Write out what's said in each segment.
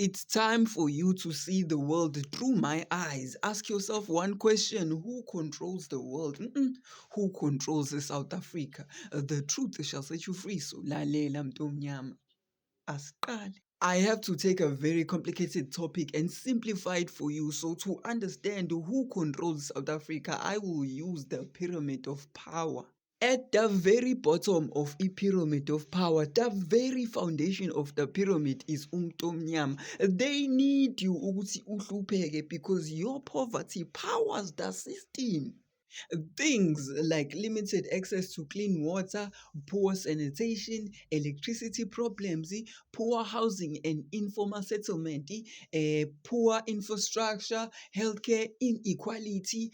It's time for you to see the world through my eyes. Ask yourself one question: who controls the world? Who controls South Africa? The truth shall set you free. So, lalela mntomnyama. Asiqale. I have to take a very complicated topic and simplify it for you. So, to understand who controls South Africa, I will use the pyramid of power. At the very bottom of a pyramid of power, the very foundation of the pyramid is umntomnyama. They need you ukuthi uhlupheke because your poverty powers the system. Things like limited access to clean water, poor sanitation, electricity problems, poor housing and informal settlement, poor infrastructure, healthcare inequality,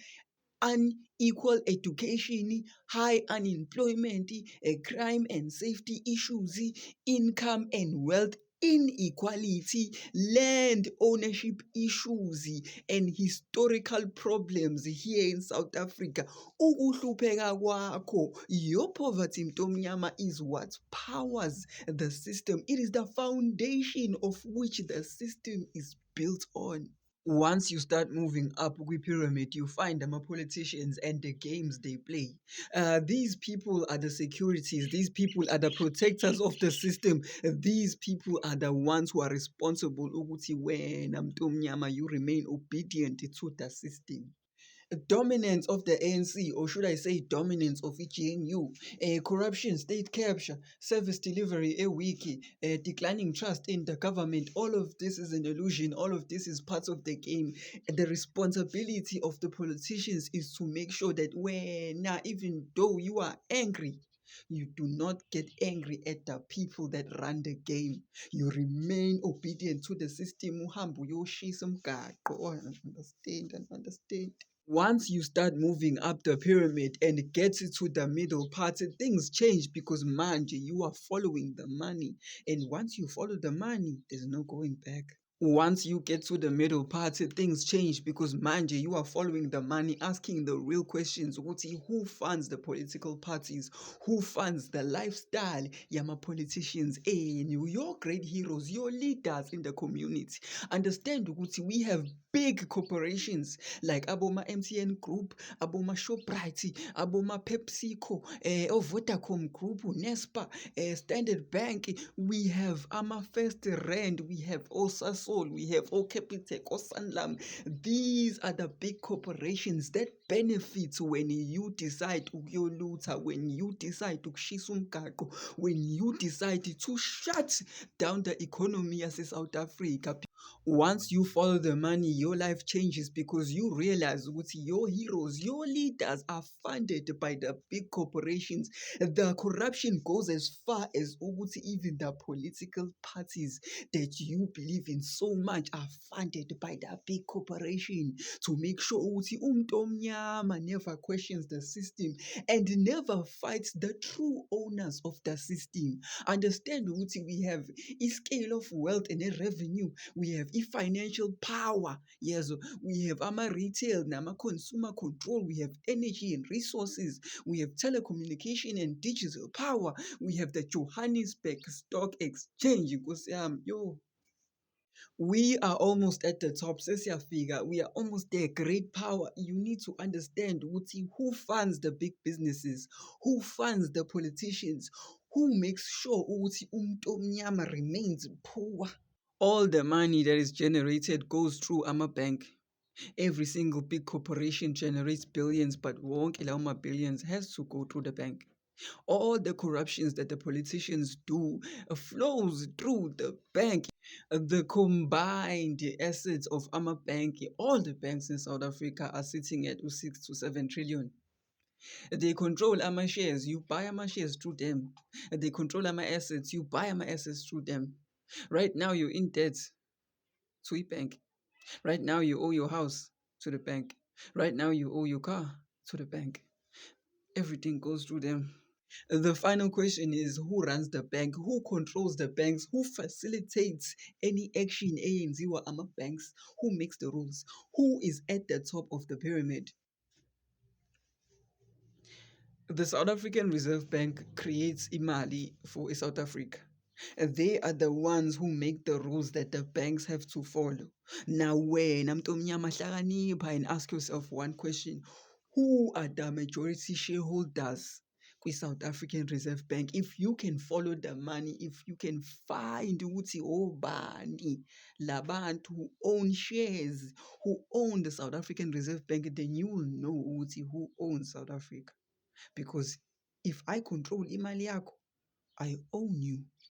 unequal education, high unemployment, crime and safety issues, income and wealth inequality, land ownership issues, and historical problems here in South Africa. Ukuhlupheka kwakho, your poverty mntomnyama, is what powers the system. It is the foundation of which the system is built on. Once you start moving up the pyramid, you find them politicians and the games they play. These people are the securities. These people are the protectors of the system. These people are the ones who are responsible. Ukuthi wena mntomnyama, you remain obedient to the system. Dominance of the ANC, or should I say dominance of EGNU, corruption, state capture, service delivery, a wiki, declining trust in the government. All of this is an illusion. All of this is part of the game. The responsibility of the politicians is to make sure that even though you are angry, you do not get angry at the people that run the game. You remain obedient to the system. Uhambe uyoshisa umgaqo. Understand. Once you start moving up the pyramid and get to the middle part, things change because manje you are following the money. And once you follow the money, there's no going back. Once you get to the middle part, things change because manje you are following the money, asking the real questions. Who funds the political parties? Who funds the lifestyle? Yama politicians, your great heroes, your leaders in the community. Understand ukuthi we have big corporations like Aboma MTN Group, Aboma Shoprite, Aboma PepsiCo, Vodacom Group, Nespa, Standard Bank. We have Ama First Rand, we have Osasol, we have Capitec, Sanlam. These are the big corporations that benefit when you decide ukuyolutha, when you decide ukushisa umgaqo, when you decide to shut down the economy as South Africa. Once you follow the money, your life changes because you realize what your heroes, your leaders are funded by the big corporations. The corruption goes as far as even the political parties that you believe in so much are funded by the big corporation to make sure umntomnyama never questions the system and never fights the true owners of the system. Understand we have a scale of wealth and a revenue. We have financial power. Yes, we have retail, consumer control. We have energy and resources. We have telecommunication and digital power. We have the Johannesburg Stock Exchange. Because we are almost at the top. Figure, we are almost there. Great power. You need to understand who funds the big businesses, who funds the politicians, who makes sure umntomnyama remains poor. All the money that is generated goes through Bank. Every single big corporation generates billions, but won't allow my billions has to go through the bank. All the corruptions that the politicians do flows through the bank. The combined assets of Bank, all the banks in South Africa are sitting at 6 to 7 trillion. They control shares. You buy shares through them. They control assets. You buy assets through them. Right now, you're in debt to a bank. Right now, you owe your house to the bank. Right now, you owe your car to the bank. Everything goes through them. The final question is, who runs the bank? Who controls the banks? Who facilitates any action or banks? Who makes the rules? Who is at the top of the pyramid? The South African Reserve Bank creates imali for South Africa. They are the ones who make the rules that the banks have to follow. Now, wena mntu omnyama hlakanipha and ask yourself one question. Who are the majority shareholders kwi-South African Reserve Bank? If you can follow the money, if you can find ukuthi obani labantu who own shares, who own the South African Reserve Bank, then you will know ukuthi who owns South Africa. Because if I control imali yakho, I own you.